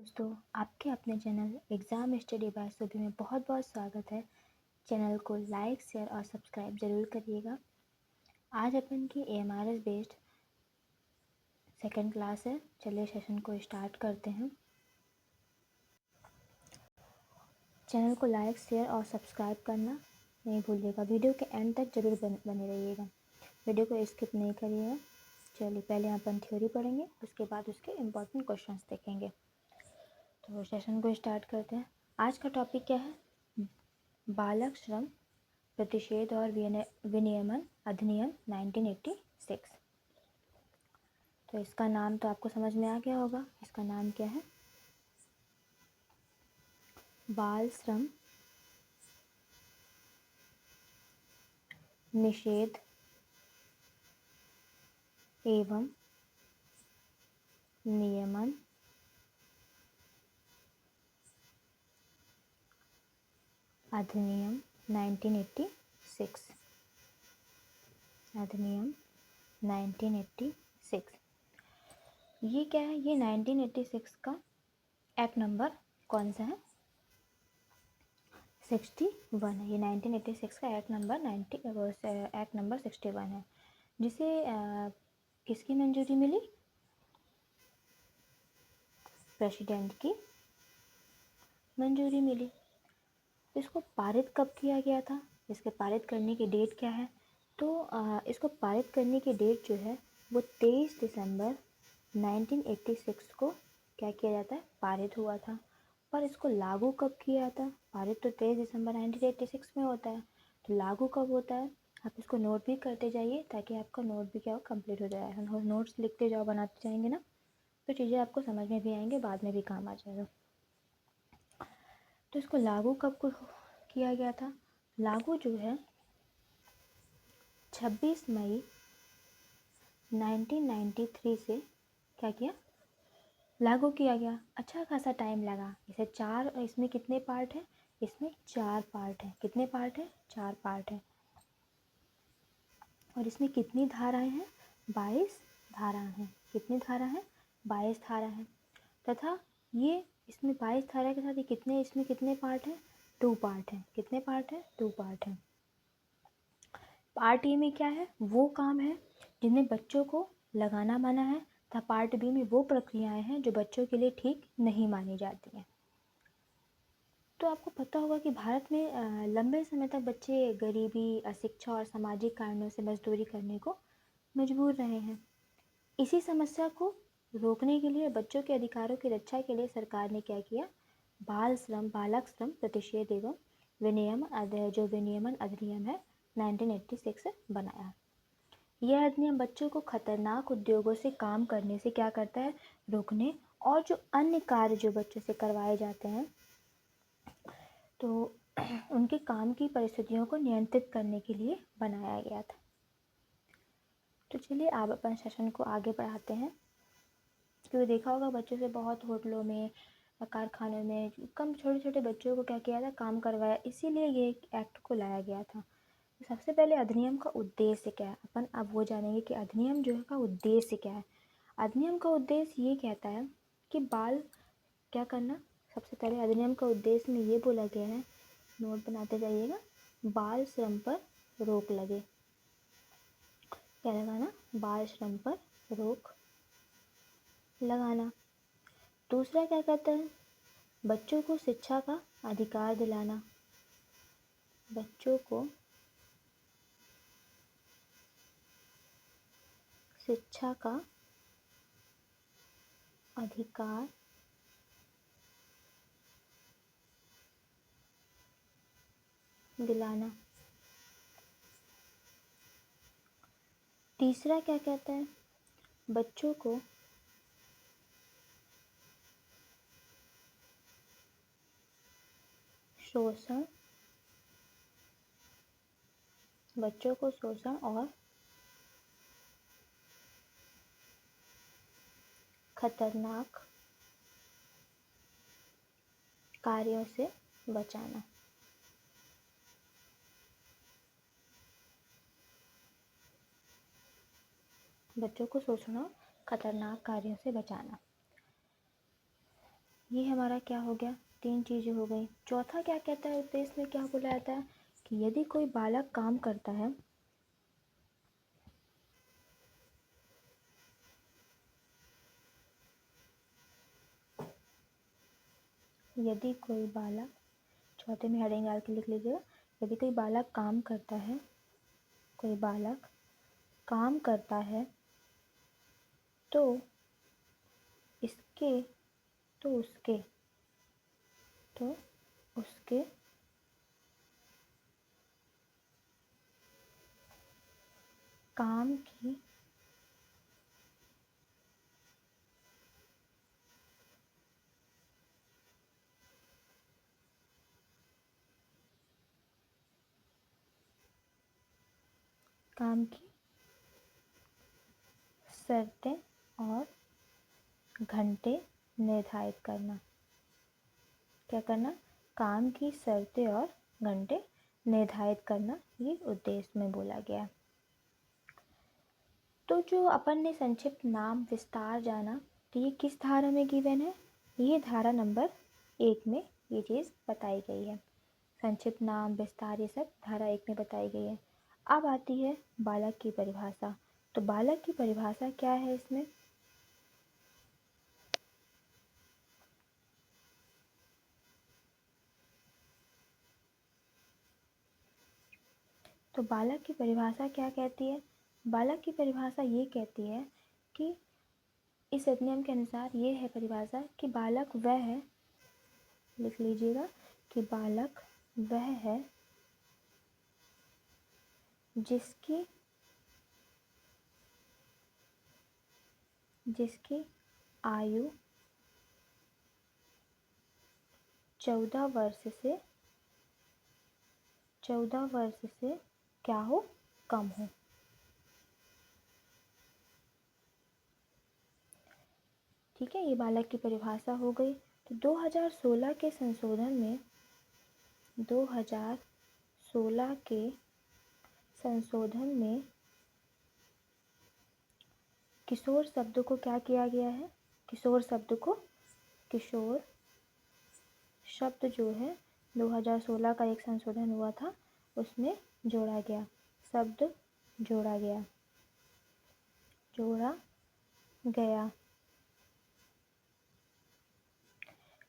दोस्तों, आपके अपने चैनल एग्ज़ाम स्टडी बाय सुबह में बहुत बहुत स्वागत है। चैनल को लाइक शेयर और सब्सक्राइब ज़रूर करिएगा। आज अपन की AMRS बेस्ड सेकंड क्लास है। चलिए सेशन को स्टार्ट करते हैं। चैनल को लाइक शेयर और सब्सक्राइब करना नहीं भूलिएगा। वीडियो के एंड तक जरूर बने रहिएगा। वीडियो को स्किप नहीं करिएगा। चलिए पहले अपन थ्योरी पढ़ेंगे, उसके बाद उसके इम्पोर्टेंट क्वेश्चंस देखेंगे। तो सेशन को स्टार्ट करते हैं। आज का टॉपिक क्या है? बालक श्रम प्रतिषेध और विनियमन अधिनियम 1986। तो इसका नाम तो आपको समझ में आ गया होगा। इसका नाम क्या है? बाल श्रम निषेध एवं नियमन अधिनियम 1986। अधिनियम 1986 ये क्या है? ये 1986 का एक्ट नंबर कौन सा है? 61 है। ये 1986 का एक्ट नंबर 61 है, जिसे किसकी मंजूरी मिली? प्रेसिडेंट की मंजूरी मिली। इसको पारित कब किया गया था? इसके पारित करने की डेट क्या है? तो इसको पारित करने की डेट जो है वो 23 दिसंबर 1986 को क्या किया जाता है? पारित हुआ था। पर इसको लागू कब किया जाता है? पारित तो 23 दिसंबर 1986 में होता है, तो लागू कब होता है? आप इसको नोट भी करते जाइए ताकि आपका नोट भी क्या हो, कंप्लीट हो जाए। नोट्स लिखते जाओ, बनाते जाएंगे ना, तो चीज़ें आपको समझ में भी आएंगे, बाद में भी काम आ जाएगा। तो इसको लागू कब किया गया था? लागू जो है 26 मई 1993 से क्या किया? लागू किया गया। अच्छा खासा टाइम लगा इसे। इसमें कितने पार्ट हैं? इसमें 4 पार्ट हैं। कितने पार्ट हैं? 4 पार्ट हैं। और इसमें कितनी धाराएं हैं? 22 धाराएं हैं। कितनी धारा हैं? 22 धारा हैं। तथा ये इसमें 22 धारा के साथ इसमें कितने पार्ट हैं? 2 पार्ट हैं। कितने पार्ट हैं? 2 पार्ट हैं। पार्ट ए में क्या है? वो काम है जिनमें बच्चों को लगाना मना है, तथा पार्ट बी में वो प्रक्रियाएं हैं जो बच्चों के लिए ठीक नहीं मानी जाती हैं। तो आपको पता होगा कि भारत में लंबे समय तक बच्चे गरीबी, अशिक्षा और सामाजिक कारणों से मजदूरी करने को मजबूर रहे हैं। इसी समस्या को रोकने के लिए, बच्चों के अधिकारों की रक्षा के लिए सरकार ने क्या किया? बालक श्रम प्रतिषेध एवं विनियमन अधिनियम है 1986 बनाया। यह अधिनियम बच्चों को खतरनाक उद्योगों से काम करने से क्या करता है? रोकने, और जो अन्य कार्य जो बच्चों से करवाए जाते हैं तो उनके काम की परिस्थितियों को नियंत्रित करने के लिए बनाया गया था। तो चलिए आप अपन सेशन को आगे बढ़ाते हैं। क्योंकि देखा होगा बच्चों से बहुत होटलों में, कारखानों में कम छोटे छोटे बच्चों को क्या किया था? काम करवाया। इसीलिए ये एक्ट को लाया गया था। सबसे पहले अधिनियम का उद्देश्य क्या है? अपन अब वो जानेंगे कि अधिनियम जो है का उद्देश्य क्या है। अधिनियम का उद्देश्य ये कहता है कि बाल क्या करना? सबसे पहले अधिनियम का उद्देश्य में ये बोला गया है, नोट बनाते जाइएगा, बाल श्रम पर रोक लगे। क्या लगाना? बाल श्रम पर रोक लगाना। दूसरा क्या कहता है? बच्चों को शिक्षा का अधिकार दिलाना। बच्चों को शिक्षा का अधिकार दिलाना। तीसरा क्या कहता है? बच्चों को शोषण और खतरनाक कार्यों से बचाना। बच्चों को शोषण और खतरनाक कार्यों से बचाना। ये हमारा क्या हो गया, 3 चीज़ें हो गई। चौथा क्या कहता है उद्देश्य में, क्या बोला जाता है कि यदि कोई बालक काम करता है, यदि कोई बालक, चौथे में हेडिंग डाल के लिख लीजिएगा, यदि कोई बालक काम करता है, कोई बालक काम करता है तो इसके तो उसके तो उसके काम की काम की शर्तें और घंटे निर्धारित करना। क्या करना, काम की शर्तें और घंटे निर्धारित करना, ये उद्देश्य में बोला गया। तो जो अपन ने संक्षिप्त नाम विस्तार जाना, तो ये किस धारा में गिवन है, ये धारा नंबर 1 में ये चीज़ बताई गई है। संक्षिप्त नाम विस्तार ये सब धारा 1 में बताई गई है। अब आती है बालक की परिभाषा। तो बालक की परिभाषा क्या है इसमें, तो बालक की परिभाषा क्या कहती है, बालक की परिभाषा ये कहती है कि इस अधिनियम के अनुसार ये है परिभाषा कि बालक वह है, लिख लीजिएगा कि बालक वह है जिसकी जिसकी आयु 14 वर्ष से क्या हो, कम हो। ठीक है, ये बालक की परिभाषा हो गई। तो 2016 के संशोधन में 2016 के संशोधन में किशोर शब्द को क्या किया गया है, किशोर शब्द जो है 2016 का एक संशोधन हुआ था, उसमें जोड़ा गया, शब्द जोड़ा गया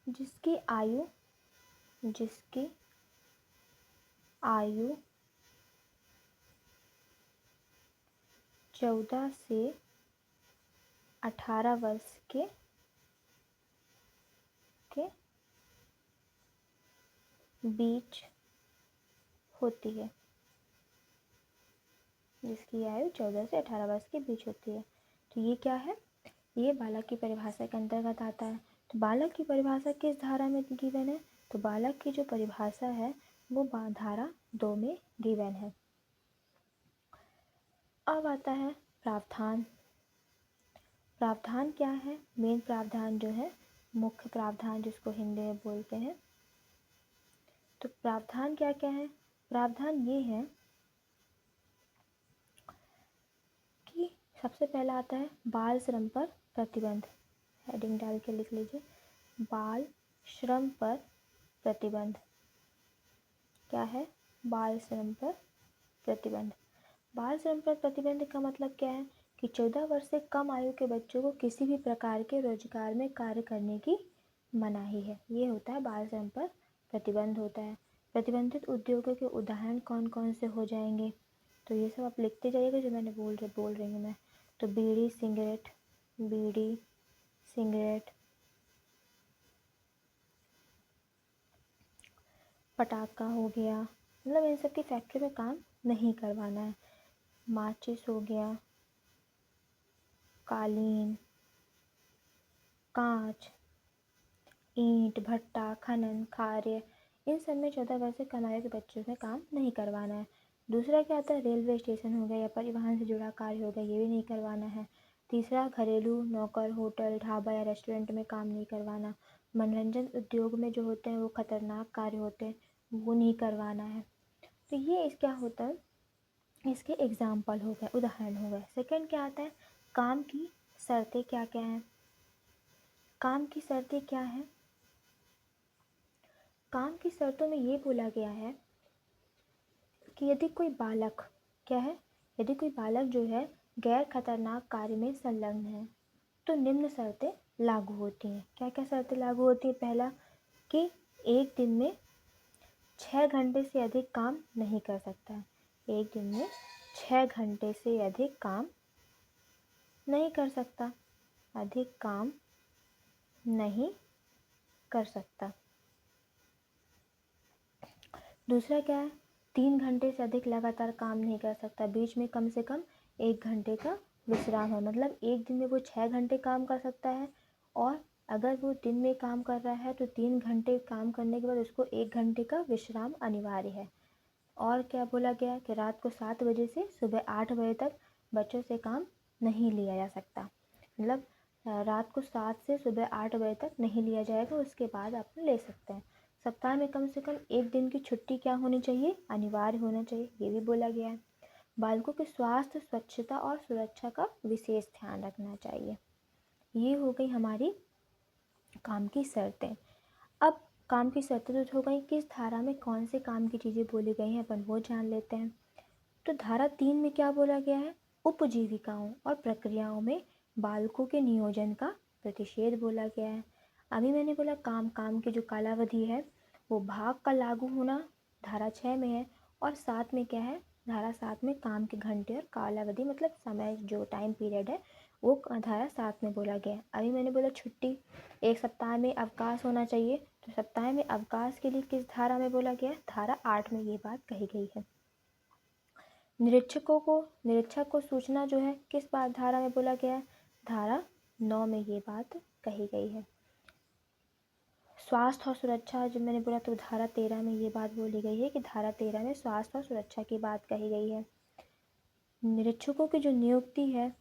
जिसकी आयु 14 से 18 वर्ष के बीच होती है, जिसकी आयु 14 से 18 वर्ष के बीच होती है। तो ये क्या है, ये बालक की परिभाषा के अंतर्गत आता है। तो बालक की परिभाषा किस धारा में गिवन है, तो बालक की जो परिभाषा है वो धारा 2 में गिवन है। अब आता है प्रावधान। प्रावधान क्या है, मेन प्रावधान जो है, मुख्य प्रावधान जिसको हिंदी में बोलते हैं। तो प्रावधान क्या क्या है, प्रावधान ये है कि सबसे पहला आता है बाल श्रम पर प्रतिबंध, हेडिंग डाल के लिख लीजिए, बाल श्रम पर प्रतिबंध। क्या है, बाल श्रम पर प्रतिबंध। बाल श्रम पर प्रतिबंध का मतलब क्या है कि 14 वर्ष से कम आयु के बच्चों को किसी भी प्रकार के रोजगार में कार्य करने की मनाही है, ये होता है बाल श्रम पर प्रतिबंध होता है। प्रतिबंधित उद्योगों के उदाहरण कौन कौन से हो जाएंगे, तो ये सब आप लिखते जाइएगा जो मैंने बोल रही हूँ मैं। तो बीड़ी सिगरेट, पटाखा हो गया, मतलब इन सब की फैक्ट्री में काम नहीं करवाना है। माचिस हो गया, कालीन, कांच, ईंट भट्टा, खनन कार्य, इन सब में 14 वर्ष से कम आयु के बच्चों में काम नहीं करवाना है। दूसरा क्या आता है, रेलवे स्टेशन हो गया या परिवहन से जुड़ा कार्य हो गया, ये भी नहीं करवाना है। तीसरा, घरेलू नौकर, होटल, ढाबा या रेस्टोरेंट में काम नहीं करवाना। मनोरंजन उद्योग में जो होते हैं वो खतरनाक कार्य होते हैं, वो नहीं करवाना है। तो ये क्या होता है, इसके एग्जाम्पल हो गए, उदाहरण हो गए। सेकंड क्या आता है, काम की शर्तें क्या क्या हैं। काम की शर्तें क्या हैं, काम की शर्तों में ये बोला गया है कि यदि कोई बालक क्या है, यदि कोई बालक जो है गैर खतरनाक कार्य में संलग्न है तो निम्न शर्तें लागू होती हैं। क्या क्या शर्तें लागू होती हैं? पहला कि एक दिन में 6 घंटे से अधिक काम नहीं कर सकता है। एक दिन में 6 घंटे से अधिक काम नहीं कर सकता, अधिक काम नहीं कर सकता। दूसरा क्या है? 3 घंटे से अधिक लगातार काम नहीं कर सकता, बीच में कम से कम 1 घंटे का विश्राम है। मतलब एक दिन में वो 6 घंटे काम कर सकता है और अगर वो दिन में काम कर रहा है तो 3 घंटे काम करने के बाद उसको 1 घंटे का विश्राम अनिवार्य है। और क्या बोला गया कि रात को 7 बजे से सुबह 8 बजे तक बच्चों से काम नहीं लिया जा सकता। मतलब रात को 7 से सुबह 8 बजे तक नहीं लिया जाएगा, उसके बाद आप ले सकते हैं। सप्ताह में कम से कम 1 दिन की छुट्टी क्या होनी चाहिए? अनिवार्य होना चाहिए, ये भी बोला गया है। बालकों के स्वास्थ्य, स्वच्छता और सुरक्षा का विशेष ध्यान रखना चाहिए। ये हो गई हमारी काम की शर्तें। अब काम की शर्तें तो हो गई, किस धारा में कौन से काम की चीज़ें बोली गई हैं अपन वो जान लेते हैं। तो धारा 3 में क्या बोला गया है? उपजीविकाओं और प्रक्रियाओं में बालकों के नियोजन का प्रतिषेध बोला गया है। अभी मैंने बोला काम की जो कालावधि है वो भाग का लागू होना धारा 6 में है, और 7 में क्या है? धारा 7 में काम के घंटे और कालावधि मतलब समय, जो टाइम पीरियड है वो धारा 7 में बोला गया है। अभी मैंने बोला छुट्टी, एक सप्ताह में अवकाश होना चाहिए, तो सप्ताह में अवकाश के लिए किस धारा में बोला गया है? धारा 8 में ये बात कही गई है। निरीक्षक को सूचना जो है किस बात धारा में बोला गया है? धारा 9 में ये बात कही गई है। स्वास्थ्य और सुरक्षा जब मैंने बोला तो धारा 13 में ये बात बोली गई है कि धारा 13 में स्वास्थ्य और सुरक्षा की बात कही गई है। निरीक्षकों की जो नियुक्ति है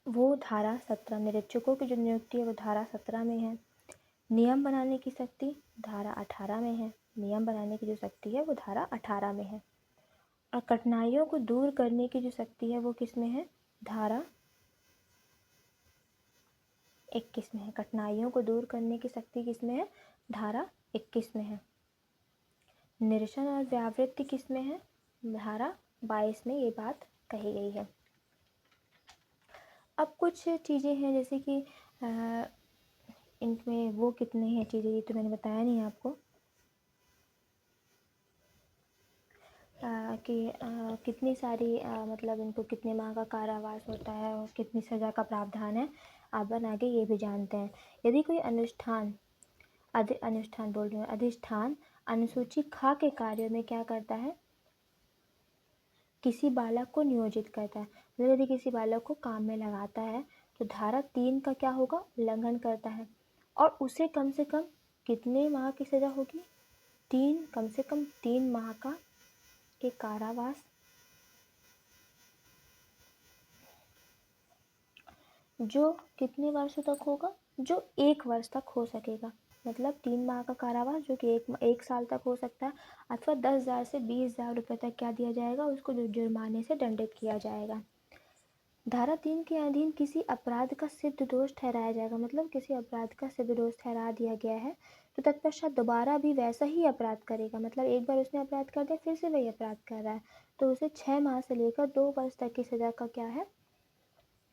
वो धारा 17, निरीक्षकों की जो नियुक्ति है वो धारा 17 में है। नियम बनाने की शक्ति धारा 18 में है, नियम बनाने की जो शक्ति है वो धारा 18 में है। और कठिनाइयों को दूर करने की जो शक्ति है वो किस में है? धारा 21 में है। कठिनाइयों को दूर करने की शक्ति किस में है? धारा 21 में है। निरसन और व्यावृत्ति किस में है? धारा 22 में ये बात कही गई है। अब कुछ चीज़ें हैं जैसे कि इनमें वो कितने हैं चीज़ें, ये तो मैंने बताया नहीं आपको कि कितनी सारी मतलब इनको कितने माह का कारावास होता है और कितनी सज़ा का प्रावधान है, अपन आगे ये भी जानते हैं। यदि कोई अधिष्ठान अनुसूची ख के कार्यों में क्या करता है? किसी बालक को नियोजित करता है। मतलब यदि किसी बालक को काम में लगाता है तो धारा 3 का क्या होगा? उल्लंघन करता है, और उसे कम से कम कितने माह की सज़ा होगी? कम से कम 3 माह का के कारावास, जो कितने वर्षों तक होगा? जो 1 वर्ष तक हो सकेगा। मतलब 3 माह का कारावास जो कि एक साल तक हो सकता है, अथवा 10,000 से 20,000 रुपये तक क्या दिया जाएगा? उसको जुर्माने से दंडित किया जाएगा। धारा 3 के अधीन किसी अपराध का सिद्ध दोष ठहराया जाएगा। मतलब किसी अपराध का सिद्ध दोष ठहरा दिया गया है तो तत्पश्चात दोबारा भी वैसा ही अपराध करेगा। मतलब एक बार उसने अपराध कर दिया, फिर से वही अपराध कर रहा है, तो उसे 6 माह से लेकर 2 वर्ष तक की सज़ा का क्या है?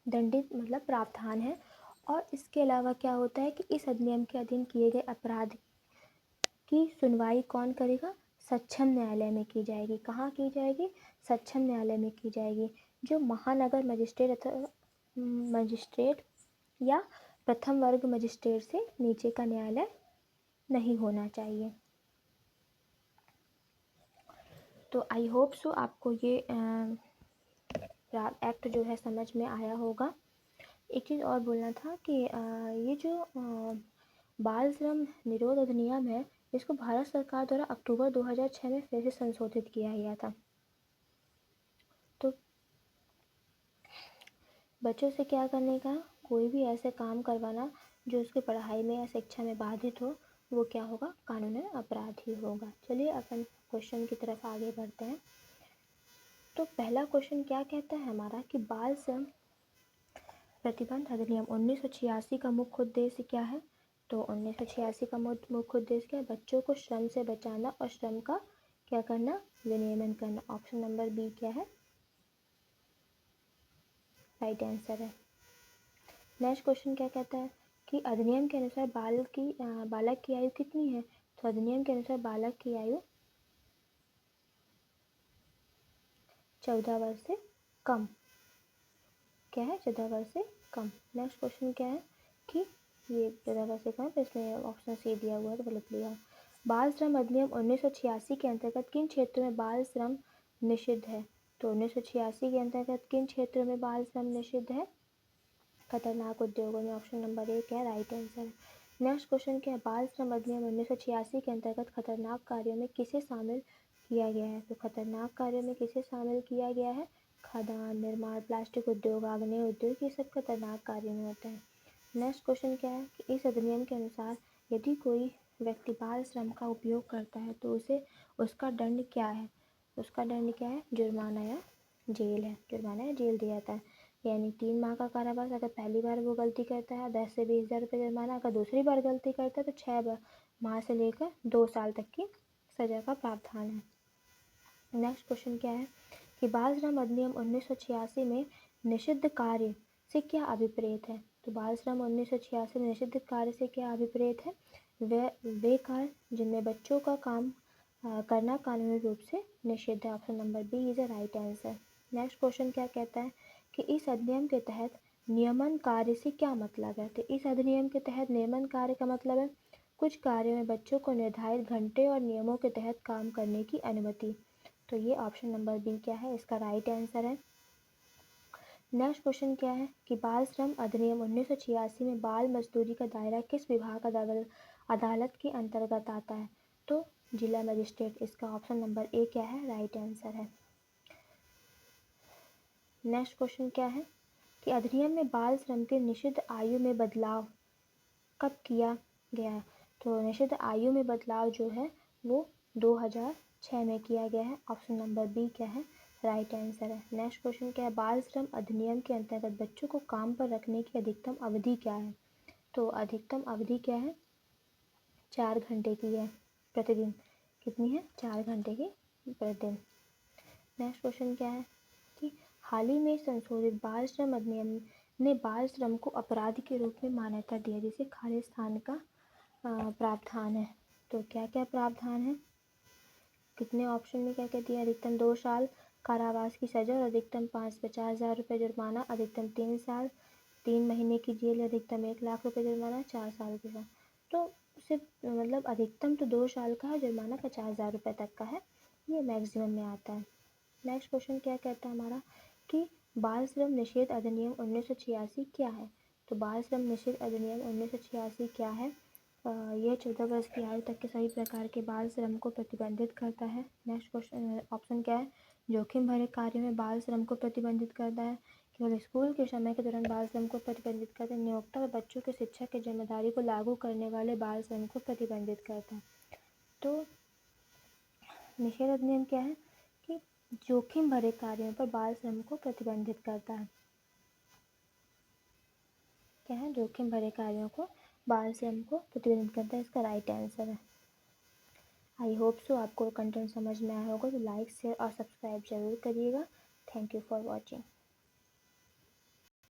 दंडित मतलब प्रावधान है। और इसके अलावा क्या होता है कि इस अधिनियम के अधीन किए गए अपराध की सुनवाई कौन करेगा? सक्षम न्यायालय में की जाएगी। कहाँ की जाएगी? सक्षम न्यायालय में की जाएगी, जो महानगर मजिस्ट्रेट या प्रथम वर्ग मजिस्ट्रेट से नीचे का न्यायालय नहीं होना चाहिए। तो आई होप सो आपको ये एक्ट जो है समझ में आया होगा। एक चीज़ और बोलना था कि ये जो बाल श्रम निरोध अधिनियम है, इसको भारत सरकार द्वारा अक्टूबर 2006 में फिर से संशोधित किया गया था। तो बच्चों से क्या करने का? कोई भी ऐसे काम करवाना जो उसकी पढ़ाई में या शिक्षा में बाधित हो, वो क्या होगा? कानूनन अपराध ही होगा। चलिए अपन क्वेश्चन की तरफ आगे बढ़ते हैं। तो पहला क्वेश्चन क्या कहता है हमारा कि बाल श्रम प्रतिबंध अधिनियम 1986 का मुख्य उद्देश्य क्या है? तो 1986 का मुख्य उद्देश्य क्या है? बच्चों को श्रम से बचाना और श्रम का क्या करना? विनियमन करना। ऑप्शन नंबर बी क्या है? राइट आंसर है। नेक्स्ट क्वेश्चन क्या कहता है कि अधिनियम के अनुसार बालक की आयु कितनी है? तो अधिनियम के अनुसार बालक की आयु 14 वर्ष से कम। क्या है? 14 वर्ष से कम। नेक्स्ट क्वेश्चन क्या है कि ये 14 वर्ष से कम, तो इसमें ऑप्शन सी दिया हुआ है तो गलत लिया। बाल श्रम अधिनियम 1986 के अंतर्गत किन क्षेत्रों में बाल श्रम निषिद्ध है? तो 1986 के अंतर्गत किन क्षेत्रों में बाल श्रम निषिद्ध है? खतरनाक उद्योगों में। ऑप्शन नंबर ए क्या है? राइट आंसर है। नेक्स्ट क्वेश्चन क्या है? बाल श्रम अधिनियम 1986 के अंतर्गत खतरनाक कार्यों में किसे शामिल किया गया है? तो खतरनाक कार्यों में किसे शामिल किया गया है? खदान, निर्माण, प्लास्टिक उद्योग, आग्नेय उद्योग, ये सब खतरनाक कार्य में होते हैं। नेक्स्ट क्वेश्चन क्या है कि इस अधिनियम के अनुसार यदि कोई व्यक्ति बाल श्रम का उपयोग करता है तो उसका दंड क्या है? उसका दंड क्या है? जुर्माना या जेल है। जुर्माना या जेल दिया जाता है, यानी 3 माह का कारावास अगर पहली बार वो गलती करता है, 10 से 20,000 रुपये जुर्माना, अगर दूसरी बार गलती करता है तो 6 माह से लेकर 2 साल तक की सजा का प्रावधान है। नेक्स्ट क्वेश्चन क्या है कि बाल श्रम अधिनियम 1986 में निषिद्ध कार्य से क्या अभिप्रेत है? तो बाल श्रम 1986 में निषिद्ध कार्य से क्या अभिप्रेत है? वे कार्य जिनमें बच्चों का काम करना कानूनी रूप से निषिद्ध है। Option number B is a right answer. Next question क्या कहता है कि इस अधिनियम के तहत नियमन कार्य से क्या मतलब है? तो इस अधिनियम के तहत नियमन कार्य का मतलब है कुछ कार्यों में बच्चों को निर्धारित घंटे और नियमों के तहत काम करने की अनुमति। तो ये ऑप्शन नंबर बी क्या है? इसका राइट आंसर है। नेक्स्ट क्वेश्चन क्या है कि बाल श्रम अधिनियम 1986 में बाल मजदूरी का दायरा किस विभाग अदालत के अंतर्गत आता है? तो जिला मजिस्ट्रेट। इसका ऑप्शन नंबर ए क्या है? राइट आंसर है। नेक्स्ट क्वेश्चन क्या है कि अधिनियम में बाल श्रम के निषिद्ध आयु में बदलाव कब किया गया है? तो निषिद्ध आयु में बदलाव जो है वो 2006 में किया गया है। ऑप्शन नंबर बी क्या है? राइट आंसर है। नेक्स्ट क्वेश्चन क्या है? बाल श्रम अधिनियम के अंतर्गत बच्चों को काम पर रखने की अधिकतम अवधि क्या है? तो अधिकतम अवधि क्या है? 4 घंटे की है प्रतिदिन। कितनी है? 4 घंटे की प्रतिदिन। नेक्स्ट क्वेश्चन क्या है कि हाल ही में संशोधित बाल श्रम अधिनियम ने बाल श्रम को अपराध के रूप में मान्यता दी है, जिसे खालिस्तान का प्रावधान है। तो क्या क्या प्रावधान है? कितने ऑप्शन में क्या क्या दिया? अधिकतम 2 साल कारावास की सजा और अधिकतम 50,000 रुपये जुर्माना, अधिकतम 3 साल 3 महीने की जेल, अधिकतम 1 लाख रुपये जुर्माना, 4 साल के साथ। तो सिर्फ मतलब अधिकतम तो 2 साल का है, जुर्माना 50,000 रुपये तक का है, ये मैक्सिमम में आता है। नेक्स्ट क्वेश्चन क्या कहता है हमारा कि बाल श्रम निषेध अधिनियम 1986 क्या है? तो बाल श्रम निषेध अधिनियम 1986 क्या है? यह 14 वर्ष की आयु तक के सभी प्रकार के बाल श्रम को प्रतिबंधित करता है। नेक्स्ट क्वेश्चन ऑप्शन क्या है? जोखिम भरे कार्य में बाल श्रम को प्रतिबंधित करता है। केवल स्कूल के समय के दौरान बाल श्रम को प्रतिबंधित करता है। नियोक्ता व बच्चों की शिक्षा की जिम्मेदारी को लागू करने वाले बाल श्रम को प्रतिबंधित करता है। तो निषेध अधिनियम क्या है कि जोखिम भरे कार्यों पर बाल श्रम को प्रतिबंधित करता है। क्या है? जोखिम भरे कार्यों को बाल श्रम को प्रतिबंधित करता है। इसका राइट आंसर है। आई होप सो आपको कंटेंट समझ में आया होगा, तो लाइक शेयर और सब्सक्राइब जरूर करिएगा। Thank you for watching.